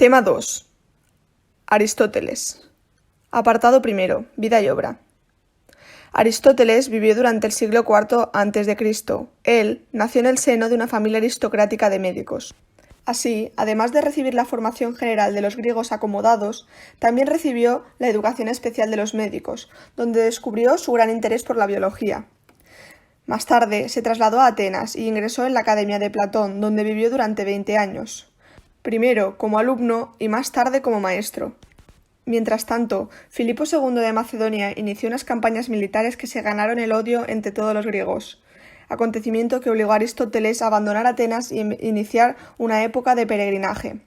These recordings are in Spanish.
Tema 2. Aristóteles. Apartado primero. Vida y obra. Aristóteles vivió durante el siglo IV a.C. Él nació en el seno de una familia aristocrática de médicos. Así, además de recibir la formación general de los griegos acomodados, también recibió la educación especial de los médicos, donde descubrió su gran interés por la biología. Más tarde se trasladó a Atenas y ingresó en la Academia de Platón, donde vivió durante 20 años. Primero como alumno y más tarde como maestro. Mientras tanto, Filipo II de Macedonia inició unas campañas militares que se ganaron el odio entre todos los griegos, acontecimiento que obligó a Aristóteles a abandonar Atenas y iniciar una época de peregrinaje.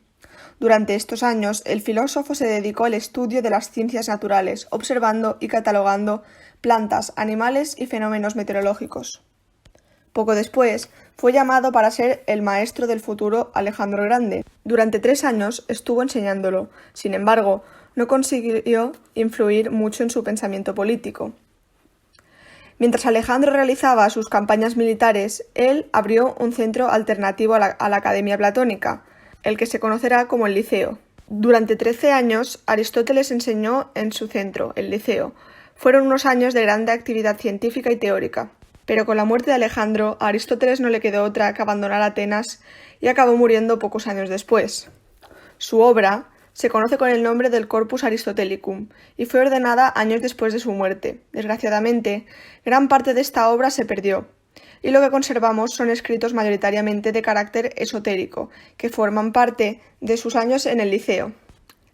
Durante estos años, el filósofo se dedicó al estudio de las ciencias naturales, observando y catalogando plantas, animales y fenómenos meteorológicos. Poco después, fue llamado para ser el maestro del futuro Alejandro el Grande. Durante 3 años estuvo enseñándolo, sin embargo, no consiguió influir mucho en su pensamiento político. Mientras Alejandro realizaba sus campañas militares, él abrió un centro alternativo a la Academia Platónica, el que se conocerá como el Liceo. Durante 13 años, Aristóteles enseñó en su centro, el Liceo. Fueron unos años de grande actividad científica y teórica. Pero con la muerte de Alejandro, a Aristóteles no le quedó otra que abandonar Atenas y acabó muriendo pocos años después. Su obra se conoce con el nombre del Corpus Aristotelicum y fue ordenada años después de su muerte. Desgraciadamente, gran parte de esta obra se perdió, y lo que conservamos son escritos mayoritariamente de carácter esotérico, que forman parte de sus años en el Liceo.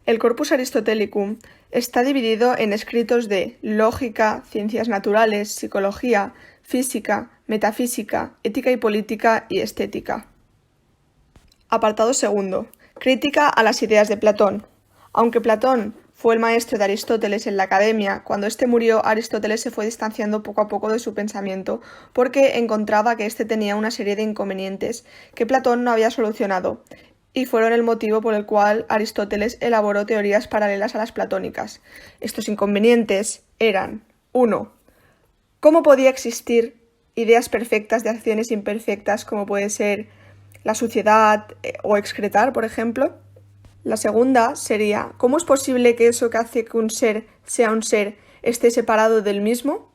El Corpus Aristotelicum está dividido en escritos de lógica, ciencias naturales, psicología, física, metafísica, ética y política y estética. Apartado segundo. Crítica a las ideas de Platón. Aunque Platón fue el maestro de Aristóteles en la Academia, cuando éste murió, Aristóteles se fue distanciando poco a poco de su pensamiento porque encontraba que éste tenía una serie de inconvenientes que Platón no había solucionado, y fueron el motivo por el cual Aristóteles elaboró teorías paralelas a las platónicas. Estos inconvenientes eran: 1. ¿Cómo podía existir ideas perfectas de acciones imperfectas como puede ser la suciedad o excretar, por ejemplo? La segunda sería: ¿cómo es posible que eso que hace que un ser sea un ser esté separado del mismo?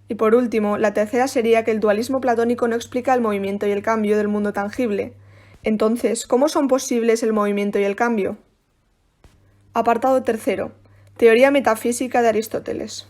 Y por último, la tercera sería que el dualismo platónico no explica el movimiento y el cambio del mundo tangible. Entonces, ¿cómo son posibles el movimiento y el cambio? Apartado tercero. Teoría metafísica de Aristóteles.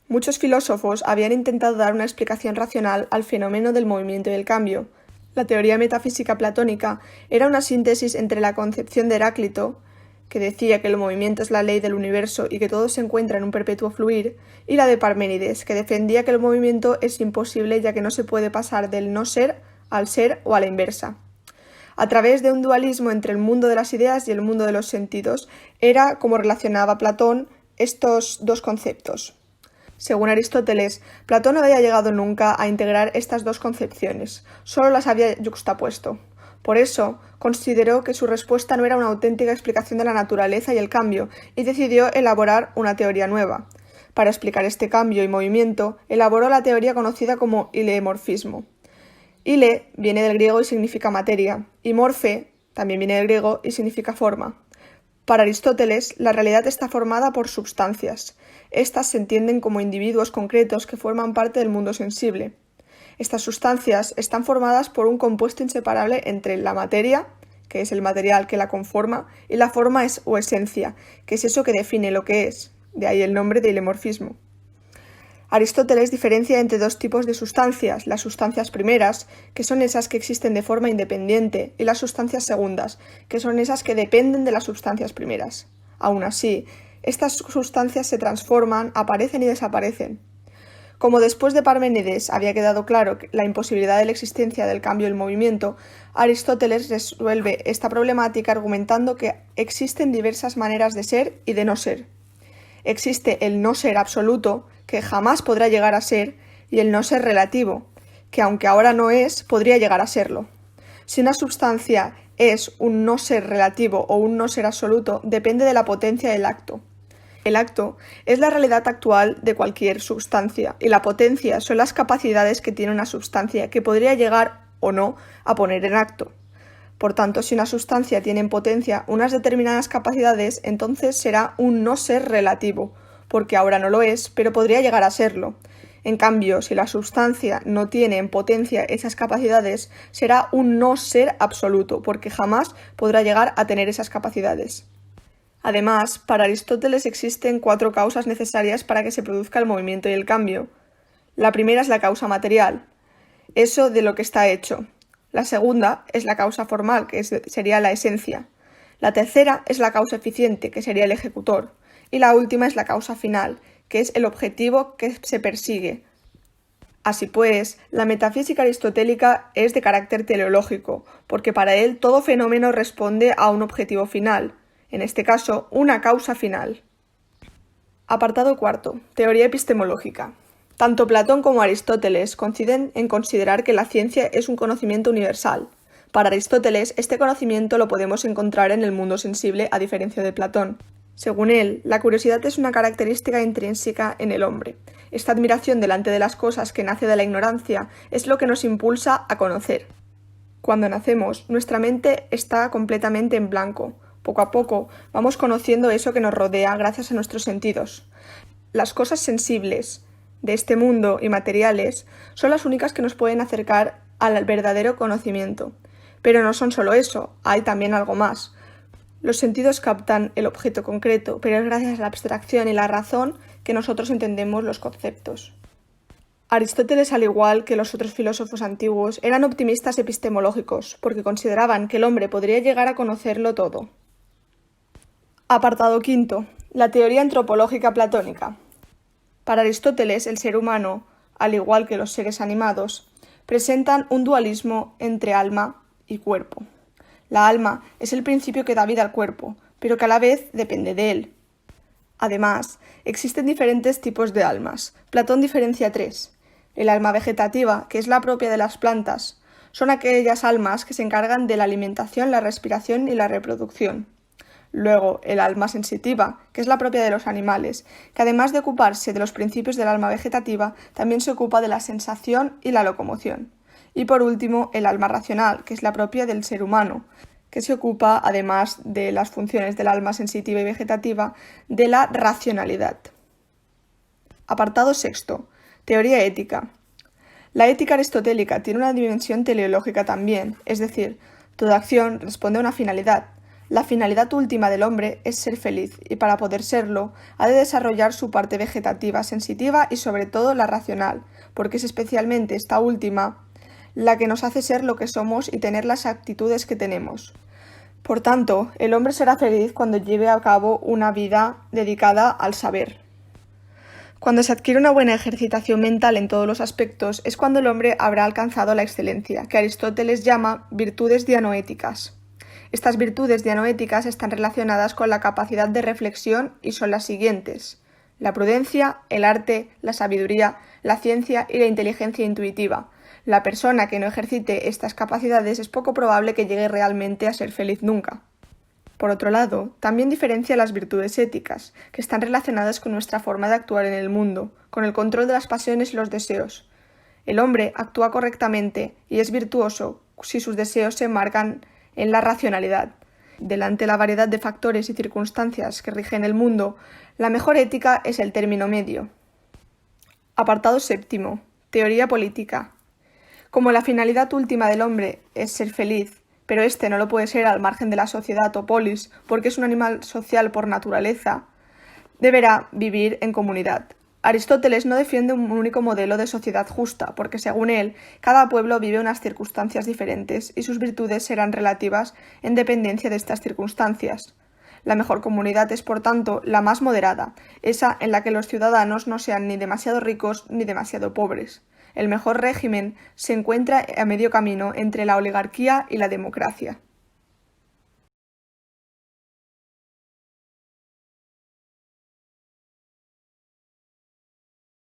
Muchos filósofos habían intentado dar una explicación racional al fenómeno del movimiento y el cambio. La teoría metafísica platónica era una síntesis entre la concepción de Heráclito, que decía que el movimiento es la ley del universo y que todo se encuentra en un perpetuo fluir, y la de Parménides, que defendía que el movimiento es imposible ya que no se puede pasar del no ser al ser o a la inversa. A través de un dualismo entre el mundo de las ideas y el mundo de los sentidos, era como relacionaba Platón estos dos conceptos. Según Aristóteles, Platón no había llegado nunca a integrar estas dos concepciones, solo las había yuxtapuesto. Por eso, consideró que su respuesta no era una auténtica explicación de la naturaleza y el cambio, y decidió elaborar una teoría nueva. Para explicar este cambio y movimiento, elaboró la teoría conocida como ileomorfismo. Ile viene del griego y significa materia, y morfe también viene del griego y significa forma. Para Aristóteles, la realidad está formada por substancias. Estas se entienden como individuos concretos que forman parte del mundo sensible. Estas sustancias están formadas por un compuesto inseparable entre la materia, que es el material que la conforma, y la forma o esencia, que es eso que define lo que es. De ahí el nombre de ilemorfismo. Aristóteles diferencia entre dos tipos de sustancias: las sustancias primeras, que son esas que existen de forma independiente, y las sustancias segundas, que son esas que dependen de las sustancias primeras. Aún así, estas sustancias se transforman, aparecen y desaparecen. Como después de Parménides había quedado claro la imposibilidad de la existencia del cambio y el movimiento, Aristóteles resuelve esta problemática argumentando que existen diversas maneras de ser y de no ser. Existe el no ser absoluto, que jamás podrá llegar a ser, y el no ser relativo, que aunque ahora no es, podría llegar a serlo. Si una sustancia es un no ser relativo o un no ser absoluto, depende de la potencia del acto. El acto es la realidad actual de cualquier sustancia, y la potencia son las capacidades que tiene una sustancia que podría llegar o no a poner en acto. Por tanto, si una sustancia tiene en potencia unas determinadas capacidades, entonces será un no ser relativo, porque ahora no lo es, pero podría llegar a serlo. En cambio, si la sustancia no tiene en potencia esas capacidades, será un no ser absoluto, porque jamás podrá llegar a tener esas capacidades. Además, para Aristóteles existen 4 causas necesarias para que se produzca el movimiento y el cambio. La primera es la causa material, eso de lo que está hecho. La segunda es la causa formal, que sería la esencia. La tercera es la causa eficiente, que sería el ejecutor. Y la última es la causa final, que es el objetivo que se persigue. Así pues, la metafísica aristotélica es de carácter teleológico, porque para él todo fenómeno responde a un objetivo final, en este caso, una causa final. Apartado cuarto. Teoría epistemológica. Tanto Platón como Aristóteles coinciden en considerar que la ciencia es un conocimiento universal. Para Aristóteles, este conocimiento lo podemos encontrar en el mundo sensible, a diferencia de Platón. Según él, la curiosidad es una característica intrínseca en el hombre. Esta admiración delante de las cosas que nace de la ignorancia es lo que nos impulsa a conocer. Cuando nacemos, nuestra mente está completamente en blanco. Poco a poco vamos conociendo eso que nos rodea gracias a nuestros sentidos. Las cosas sensibles de este mundo y materiales son las únicas que nos pueden acercar al verdadero conocimiento. Pero no son solo eso, hay también algo más. Los sentidos captan el objeto concreto, pero es gracias a la abstracción y la razón que nosotros entendemos los conceptos. Aristóteles, al igual que los otros filósofos antiguos, eran optimistas epistemológicos, porque consideraban que el hombre podría llegar a conocerlo todo. Apartado quinto. La teoría antropológica platónica. Para Aristóteles, el ser humano, al igual que los seres animados, presentan un dualismo entre alma y cuerpo. La alma es el principio que da vida al cuerpo, pero que a la vez depende de él. Además, existen diferentes tipos de almas. Platón diferencia 3. El alma vegetativa, que es la propia de las plantas, son aquellas almas que se encargan de la alimentación, la respiración y la reproducción. Luego, el alma sensitiva, que es la propia de los animales, que además de ocuparse de los principios del alma vegetativa, también se ocupa de la sensación y la locomoción. Y por último, el alma racional, que es la propia del ser humano, que se ocupa, además de las funciones del alma sensitiva y vegetativa, de la racionalidad. Apartado sexto. Teoría ética. La ética aristotélica tiene una dimensión teleológica también, es decir, toda acción responde a una finalidad. La finalidad última del hombre es ser feliz, y para poder serlo, ha de desarrollar su parte vegetativa, sensitiva y sobre todo la racional, porque es especialmente esta última la que nos hace ser lo que somos y tener las actitudes que tenemos. Por tanto, el hombre será feliz cuando lleve a cabo una vida dedicada al saber. Cuando se adquiere una buena ejercitación mental en todos los aspectos, es cuando el hombre habrá alcanzado la excelencia, que Aristóteles llama virtudes dianoéticas. Estas virtudes dianoéticas están relacionadas con la capacidad de reflexión y son las siguientes: la prudencia, el arte, la sabiduría, la ciencia y la inteligencia intuitiva. La persona que no ejercite estas capacidades es poco probable que llegue realmente a ser feliz nunca. Por otro lado, también diferencia las virtudes éticas, que están relacionadas con nuestra forma de actuar en el mundo, con el control de las pasiones y los deseos. El hombre actúa correctamente y es virtuoso si sus deseos se enmarcan en la racionalidad. Delante de la variedad de factores y circunstancias que rigen el mundo, la mejor ética es el término medio. Apartado séptimo. Teoría política. Como la finalidad última del hombre es ser feliz, pero éste no lo puede ser al margen de la sociedad o polis, porque es un animal social por naturaleza, deberá vivir en comunidad. Aristóteles no defiende un único modelo de sociedad justa, porque según él, cada pueblo vive unas circunstancias diferentes y sus virtudes serán relativas en dependencia de estas circunstancias. La mejor comunidad es, por tanto, la más moderada, esa en la que los ciudadanos no sean ni demasiado ricos ni demasiado pobres. El mejor régimen se encuentra a medio camino entre la oligarquía y la democracia.